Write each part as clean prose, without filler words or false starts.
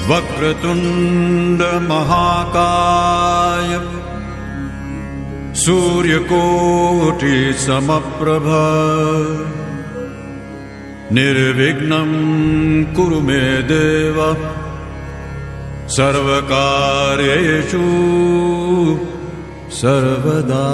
वक्रतुंड महाकाय सूर्यकोटि समप्रभ निर्विघ्नं कुरु मे देव सर्वकार्येषु सर्वदा।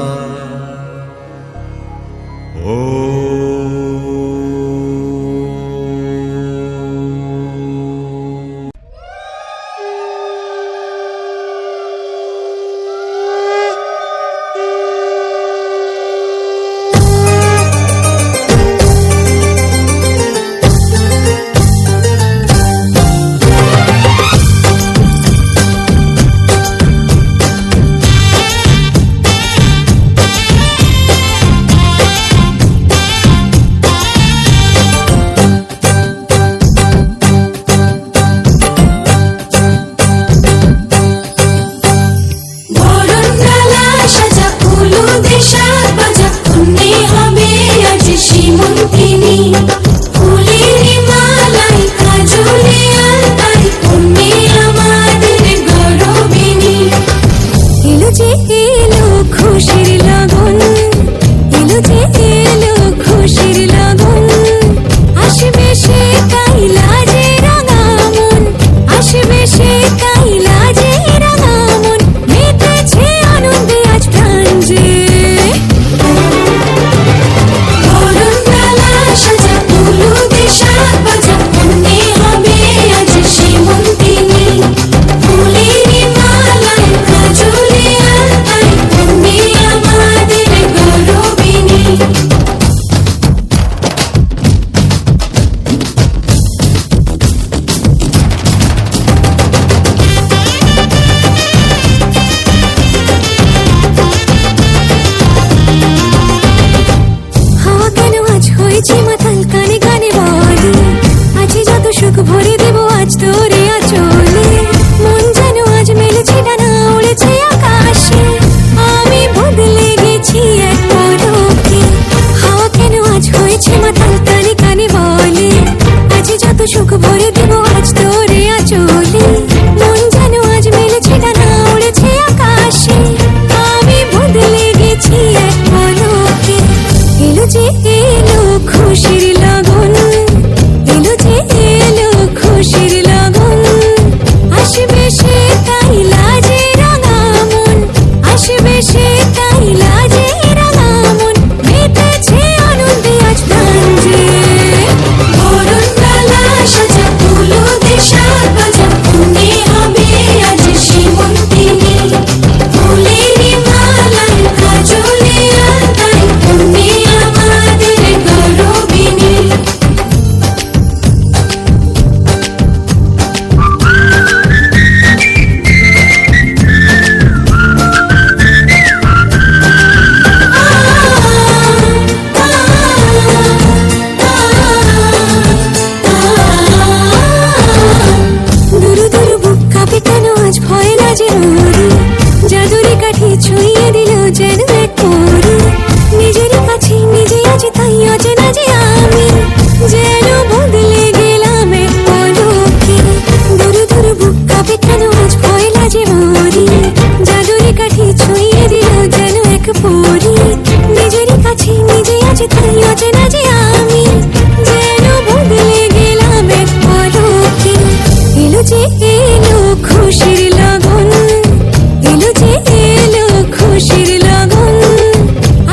খুশির লগন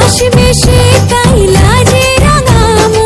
আসবে সে কাইলা যে রাঙামন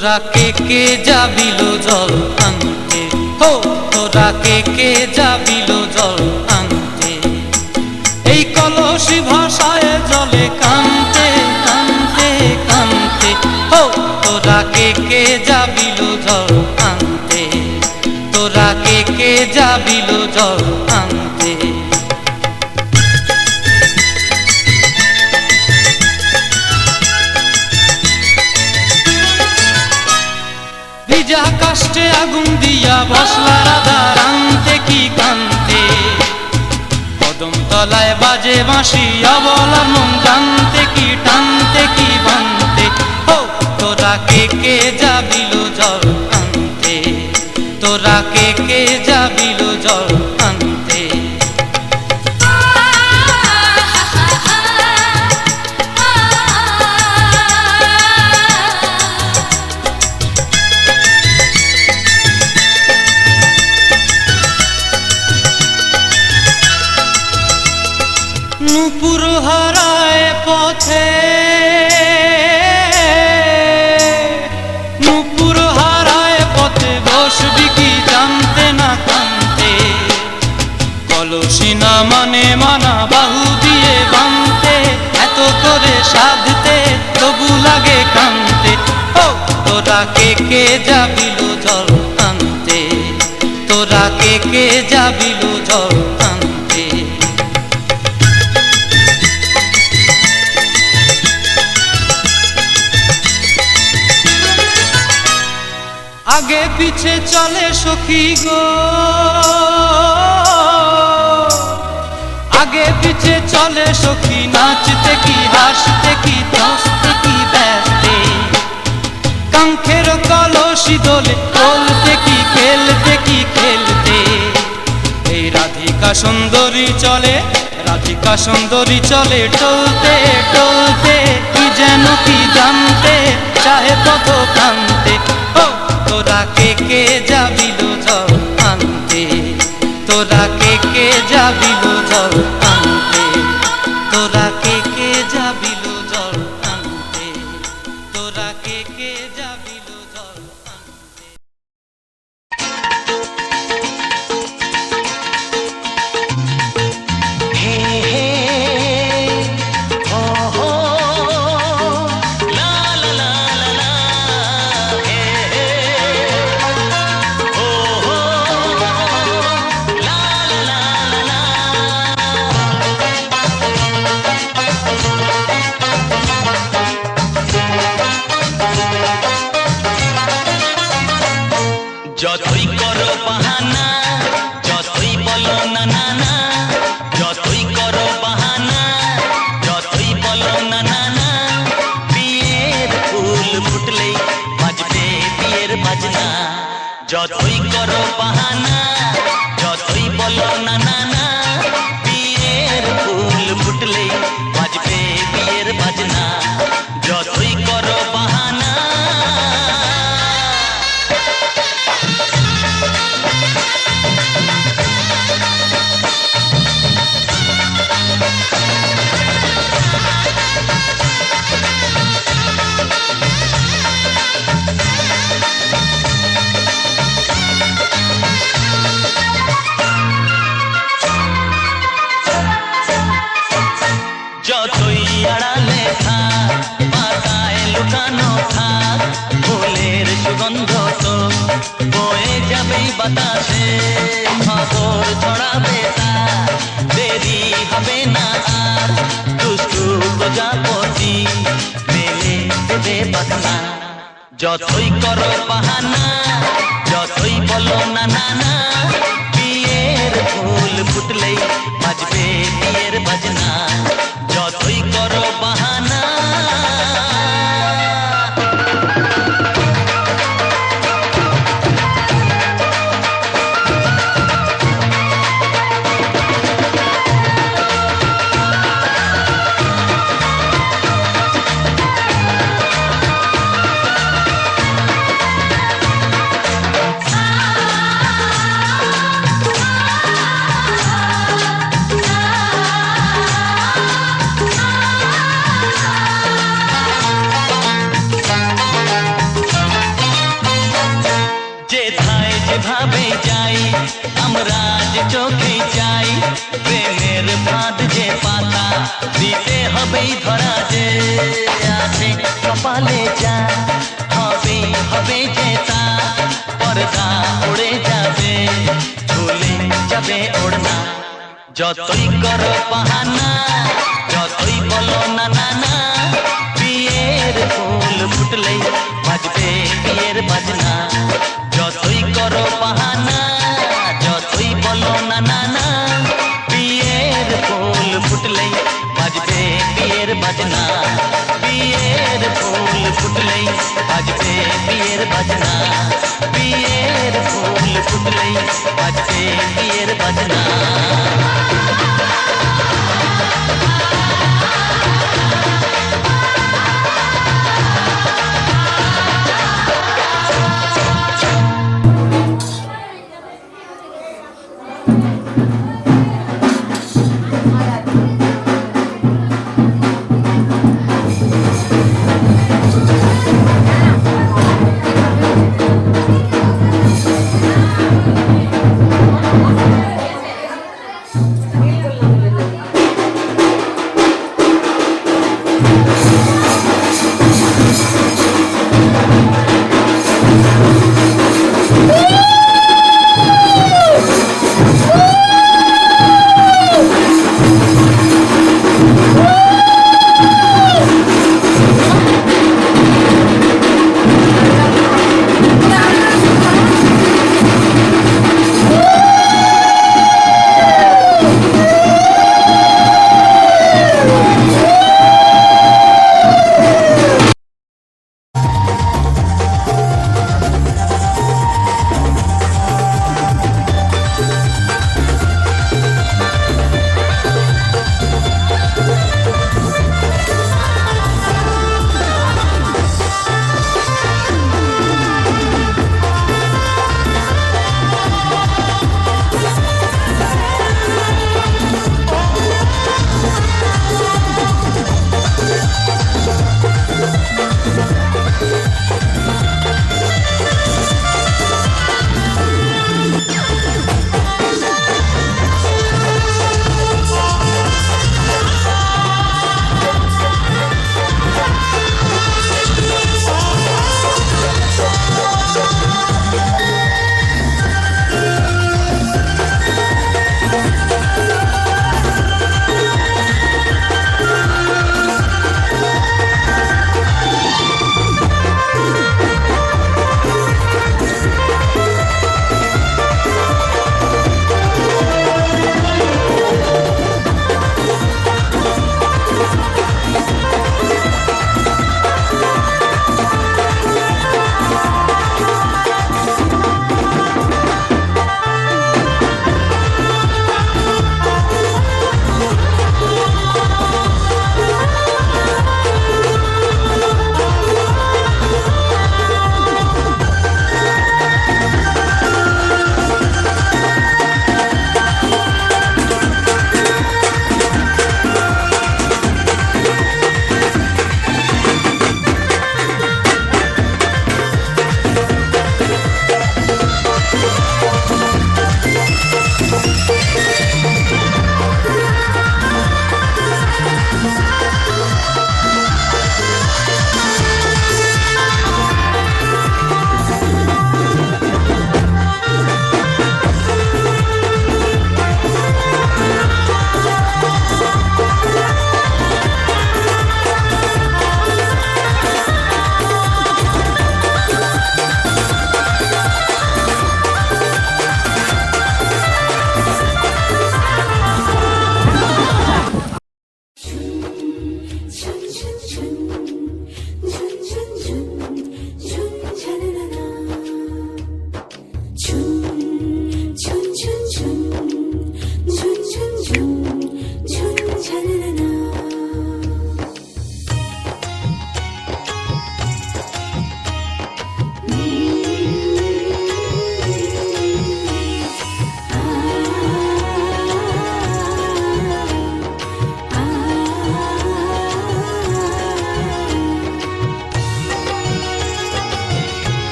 তোরা কে যাবিল জল আনতে, হো তোরা কে যাবিল জল আনতে, এই কলসি ভাষায় জলে কানতে কানতে কানতে, হো তোরা কে যাবিল জল আনতে, তোরা কে যাবিল জল আনতে। ভিজা কাষ্টে আগুন দিয়া বসলা রাধা রানতে কি কানতে, কদম তলায় বাজে বাঁশি অবলার মন জানতে কি টানতে কি বানতে, হো তোরা কে যাবিল জল আনতে, তোরা কে যাবিল জল আনতে। নূপুর হারায় পথে, নূপুর হারায় পথে বসবি কি জানতে না কানতে, কলসি না মানে মানা বাহু দিয়ে বানতে, এত করে সাধতে তবু লাগে কানতে, ও তোরা কে যাবিল জল আনতে, তোরা কে যাবিল জল আনতে। আগে পিছে চলে সখী গো, আগে পিছে চলে সখী, নাচতে কি হাসতে কি দশতে কি ব্যস্তে, কাঙ্ক্ষের কলসি দোলে বলতে কি খেলতে কি খেলতে, এই রাধিকা সুন্দরী চলে, রাধিকা সুন্দরী চলে টলতে টলতে, কি যেন কি জানতে চাহে কত কান্তে, ও তোরা কে যাবিল জল আনতে, তোরা কে যাবিল জল আনতে, তোরা কে যাবিল জল আনতে, তোরা কে যাবিল জল আনতে। হে হে ও হো লা লা লা লা লা, হে হে ও হো লা লা লা লা লা। যতই করো বাহানা, যতই বলো না না না, যতই করো বাহানা, যতই বলো না না না, বিয়ের ফুল ফুটলেই বাজবে বিয়ের বাজনা। যতই করো বাহানা, যতই বলো না না না, বিয়ের ফুল ফুটলেই বাজবে বিয়ের বাজনা। যতই করো বাহানা, যতই আড়ালে থাক, পাতায় লুকানো থাক, ফুলের সুগন্ধ তো বয়ে যাবেই বাতাসে, খবর ছড়াবে তার, দেরি হবে না আর, দুষ্টু প্রজাপতি মেলে দেবে বাসনা। যতই করো বাহানা, যতই বলো না না না, বিয়ের ফুল ফুটলেই বাজবে বিয়ের বাজনা। যতই করো বাহানা, হবেই ধরা যে আছে কপালে যা হবে হবে যে তা পর্দা উড়ে যাবে ভুলে যাবে ওড়না যতই করো বাহানা যতই বলো না না না বিয়ের ফুল ফুটলেই বাজবে বিয়ের বাজনা যতই করো বাহানা যতই বলো না না না বিয়ের ফুল ফুটলেই বাজবে বিয়ের বাজনা বিয়ের ফুল ফুটলেই বাজবে বিয়ের বাজনা বিয়ের ফুল ফুটলেই বাজবে বিয়ের বাজনা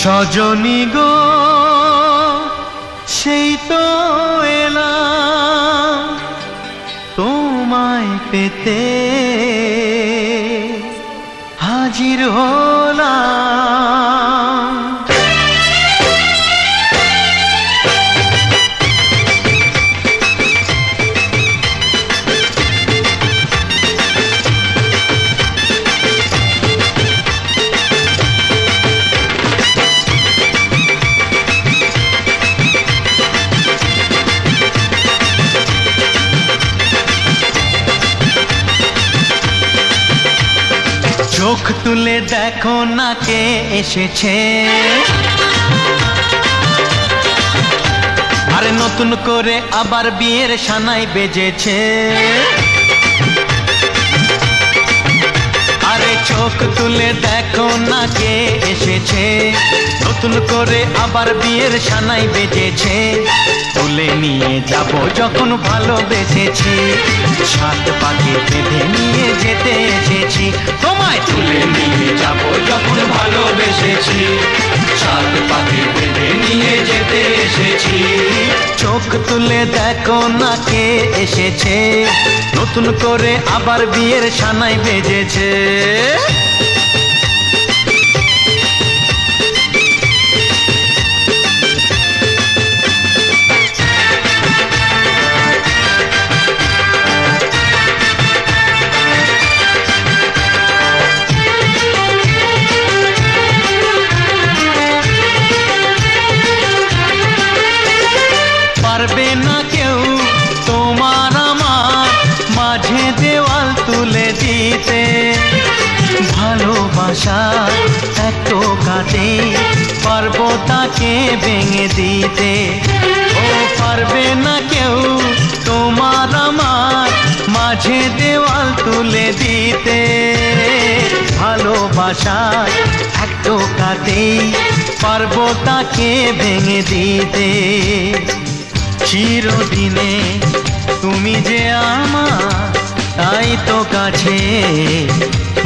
সজনী গো সেই তো এলাম তোমায় পেতে হাজির হলাম। চোখ তুলে দেখো না কে এসেছে, আরে নতুন করে আবার বিয়ের সানাই বেজেছে। আরে চোখ তুলে দেখো না কে এসেছে, নতুন করে আবার বিয়ের সানাই বেজেছে। তুলে নিয়ে যাব যখন ভালোবেসেছি, সাত পাকে বেঁধে নিয়ে যেতে এসেছি। তোমায় তুলে নিয়ে যাব যখন ভালোবেসেছি, সাত পাকে বেঁধে নিয়ে যেতে এসেছি। চোখ তুলে দেখো না কে এসেছে, নতুন করে আবার বিয়ের সানাই বেজেছে। পারবে না কেউ তোমার আমার মাঝে দেওয়াল তুলে দিতে, ভালোবাসা এত কাটে পারবো তাকে ভেঙে দিতে। ও পারবে না কেউ তোমার আমার মাঝে দেওয়াল তুলে দিতে, ভালোবাসা এত কাটে পারবো তাকে ভেঙে দিতে। চিরদিনে তুমি যে আমার, তাই তো কাছে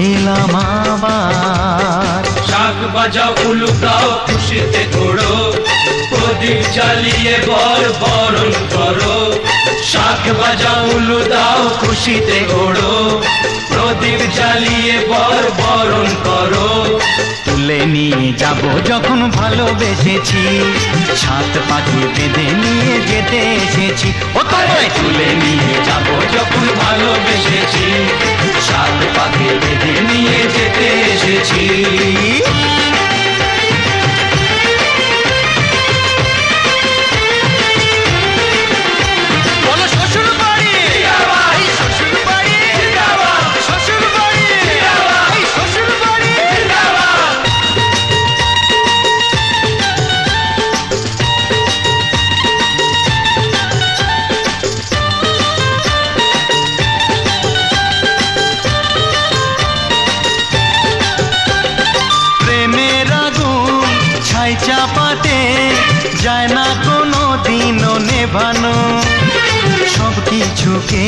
এলাম আবার। শাক বাজাও উলুকাও খুশিতে ঘোড়ো, প্রদীপ জ্বালিয়ে বরণ করো। শাক বাজাও উলু দাও খুশিতে ঘোড়ো, প্রদীপ জ্বালিয়ে বরণ করো। তুলে নিয়ে যাব যখন ভালোবেসেছি, সাত পাখি বেঁধে নিয়ে যেতে এসেছি। ও তোমায় তুলে নিয়ে যাব যখন ভালোবেসেছি, সাত পাকে বেঁধে নিয়ে যেতে এসেছি। চাপাতে যায় না কোনো দিনও নেভানো, সব কিছুকে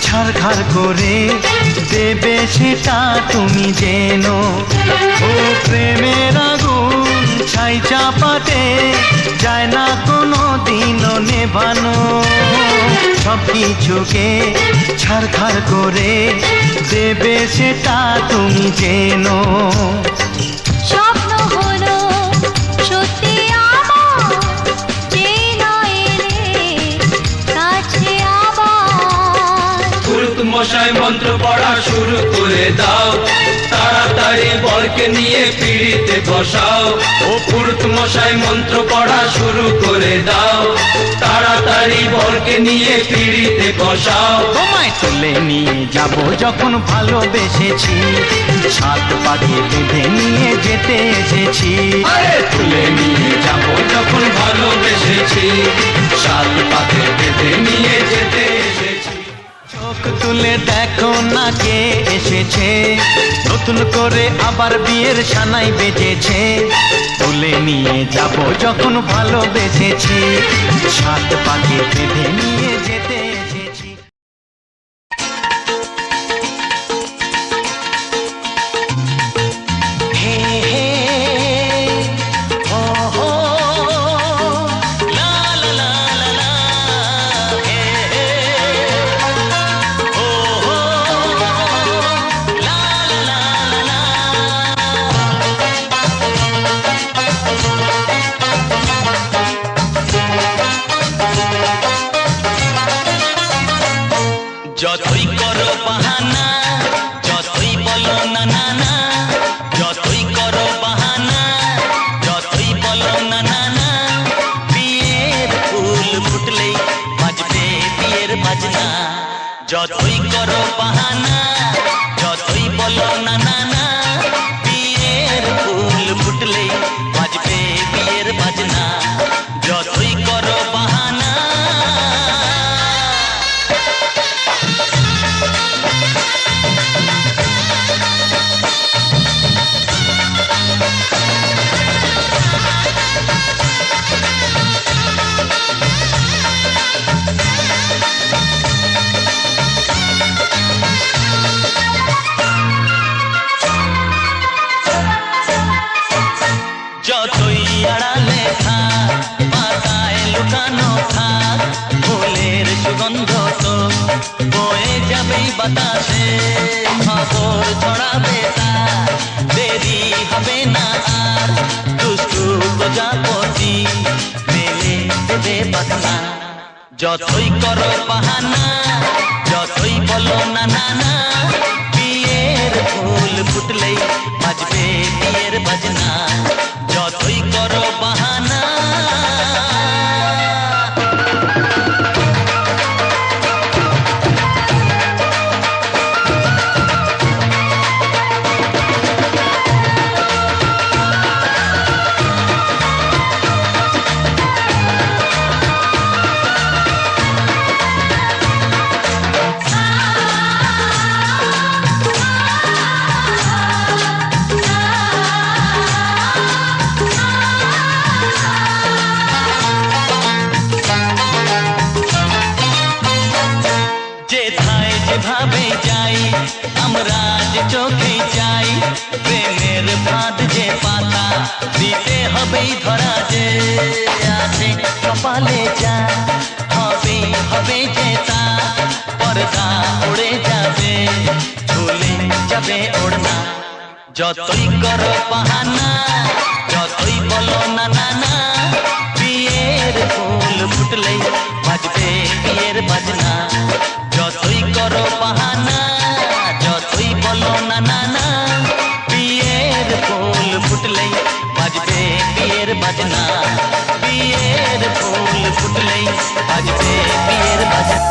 ছারখার করে দেবে সেটা তুমি জেনো। ও প্রেমের আগুন ছাই চাপাতে যায় না কোনো দিনও নেভানো, সব কিছুকে ছারখার করে দেবে সেটা তুমি জেনো। স্বপ্ন হলো সত্যি আমার, যে নয় এলে কাছে আবার। পুরুত মশাই মন্ত্র পড়া শুরু করে দাও, তাড়াতাড়ি বরকে নিয়ে পিড়িতে বসাও। ও পুরুত মশাই মন্ত্র পড়া শুরু করে দাও, তাড়াতাড়ি বরকে নিয়ে পিড়িতে বসাও। তোমায় তুলে নিয়ে যাব যখন ভালোবেসেছি, সাত পাকে বেঁধে নিয়ে যেতে এসেছি। আরে তুলে নিয়ে যাব যখন ভালোবেসেছি, সাত পাকে বেঁধে নিয়ে যেতে এসেছি। চোখ তুলে দেখো না কে এসেছে, নতুন করে আবার বিয়ের সানাই বেজেছে। তুলে নিয়ে যাব যখন ভালোবেসেছি, সাত পাকে বেঁধে নিয়ে যেতে এসেছি। হে হে যতই করো বাহানা, যতই বলো না না না, বিয়ের ফুল ফুটলেই বাজবে বিয়ের বাজনা। যতই করো বাহানা, যতই আড়ালে থাক, পাতায় লুকানো থাক, ফুলের সুগন্ধ তো বয়ে যাবেই বাতাসে। খবর ছড়াবে তার, দেরি হবে না আর, দুষ্টু প্রজাপতি মেলে দেবে বাসনা। যতই করো বাহানা, যতই বলো না না না, বিয়ের ফুল ফুটলেই বাজবে বিয়ের বাজনা। যতই করো বাহানা, যেথায় যেভাবে যাই আমরা যে চোখেই চাই, প্রেমের ফাঁদ যে পাতা দিতে হবেই ধরা। যে আছে কপালে যা হবে হবে যে তা, পর্দা উড়ে যাবে ভুলে যাবে ওড়না। যতই করো বাহানা, যতই বলো না না না, বিয়ের ফুল ফুটলেই বাজবে বিয়ের বাজনা। যতই করো বাহানা, যতই বলো না না না, বিয়ের ফুল ফুটলেই বাজবে বিয়ের বাজনা। বিয়ের ফুল ফুটলেই বাজবে বিয়ের বাজনা।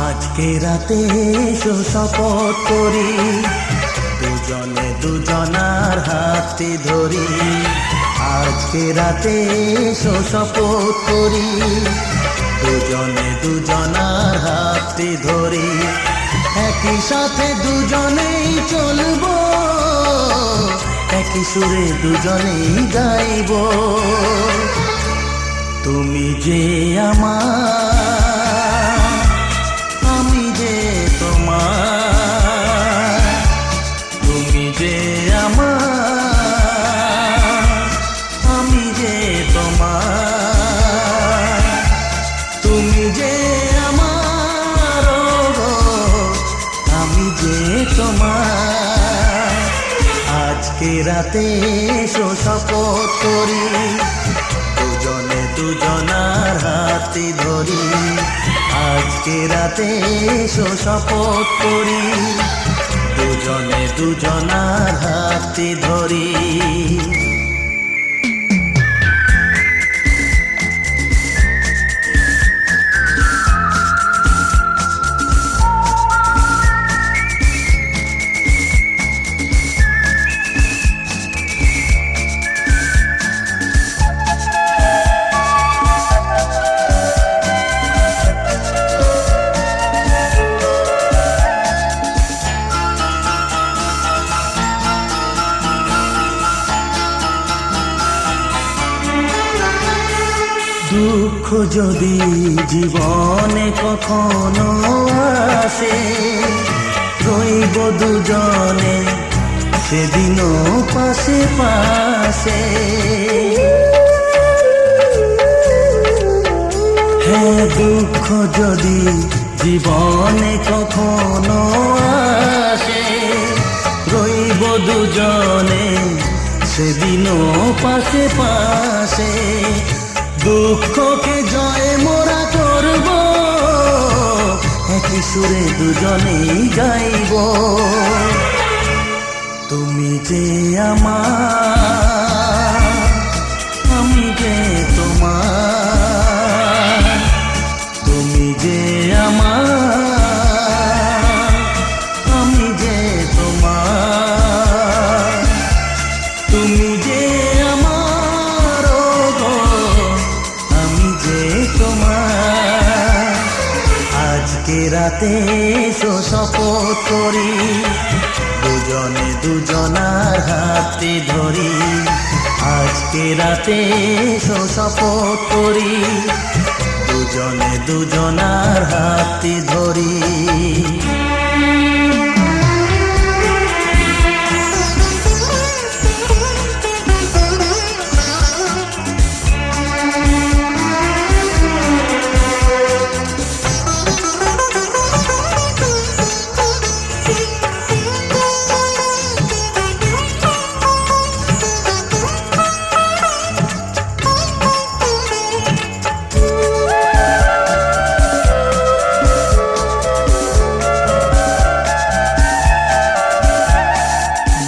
আজকে রাতে এসো শপথ করি, দুজনে দুজনার হাতে ধরি। আজকে রাতে এসো শপথ করি, দুজনে দুজনার হাতে ধরি। একই সাথে দুজনেই চলবো, একই সুরে দুজনেই গাইব। তুমি যে আমার, আমি যে তোমার। তুমি যে আমার, আমি যে তোমার। তুমি যে আমার, আমি যে তোমার। আজকে রাতে এসো শপথ করি, দুজনে দুজনার হাতে ধরি। আজকে রাতে এসো শপথ করি, দুজনে দুজনার হাতে ধরি। দুঃখ যদি জীবনে কখনো আসে, রইব দুজনে সেদিনও পাশে পাশে। হ্যাঁ, দুঃখ যদি জীবনে কখনো আসে, রইব দুজনে সেদিনও পাশে পাশে। দুঃখকে জয় মোরা করব, একই সুরে দুজনেই গাইব। তুমি যে আমার, আমি যে তোমার, তুমি যে আমার, আমি যে তোমার, তুমি যে আমার, ও গো, আমি যে তোমার। আজকে রাতে শপথ করি, দুজনে দুজনার হাতে ধরি। আজকে রাতে শপথ করি, দুজনে দুজনার হাতে ধরি।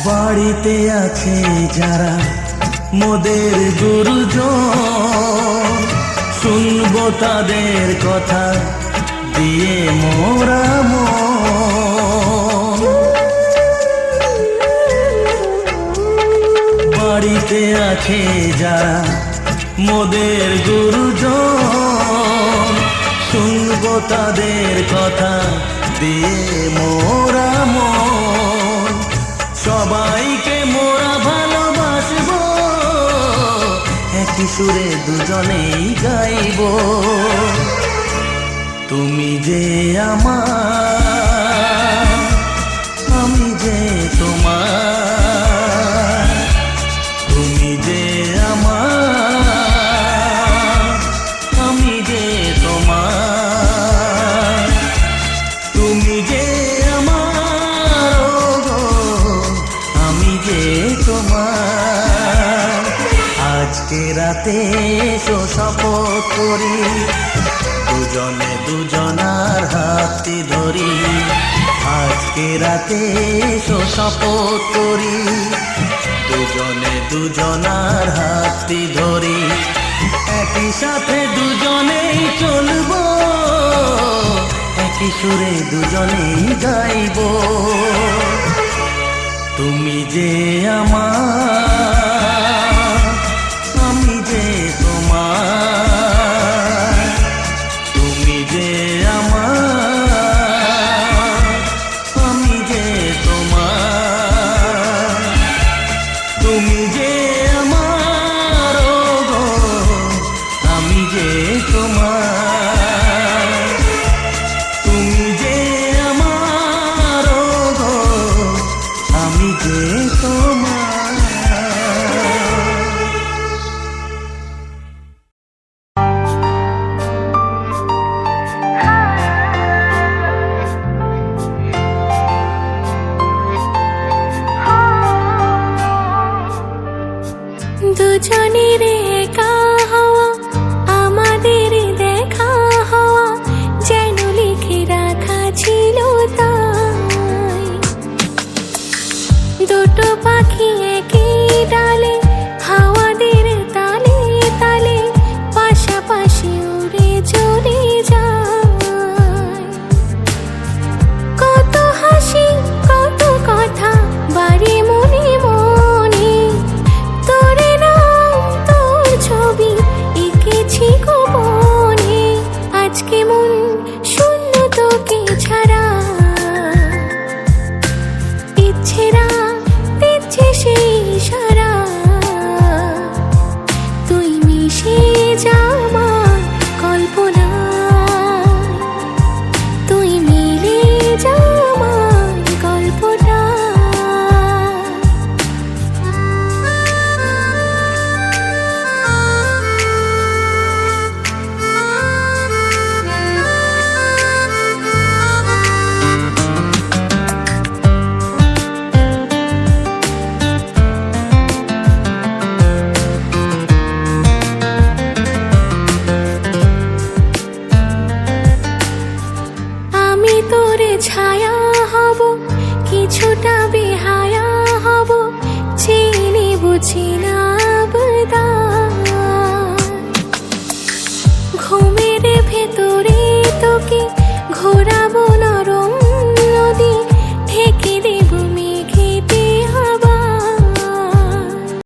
বাড়িতে আছে যারা মোদের গুরুজন, শুনবো তাদের কথা দিয়ে মোরা মন। বাড়িতে আছে যারা মোদের গুরুজন, শুনবো তাদের কথা দিয়ে মোরা মন। সবাইকে মোরা ভালোবাসবো, একই সুরে দুজনেই গাইব। তুমি যে আমার, আমি যে তোমার, তুমি যে আমার, আমি যে তোমার, তুমি যে আমার, ও গো, আমি যে তোমার। আজকে রাতে শপথ করি, দুজনে দুজনার হাতে ধরি। আজকে রাতে শপথ করি, দুজনে দুজনার হাতে ধরি। একই সাথে দুজনেই চলবো, একই সুরে দুজনেই গাইব। তুমি যে আমার, আমি যে তোমার, তুমি যে আমার, আমি যে তোমার, তুমি যে আমার, ও গো, আমি যে তোমার, তুমি যে আমার, ও গো, আমি যে তোমার। দুজনের একা হওয়া, আমাদের দেখা হওয়া, যেন লিখে রাখা ছিল তাই। দুটো পাখি একই ডালে, হাওয়াদের তালে তালে, পাশাপাশি উড়ে চলে যায়। কত হাসি, কত কথা বাড়ি মনে মনে, তোরে নাম থাকে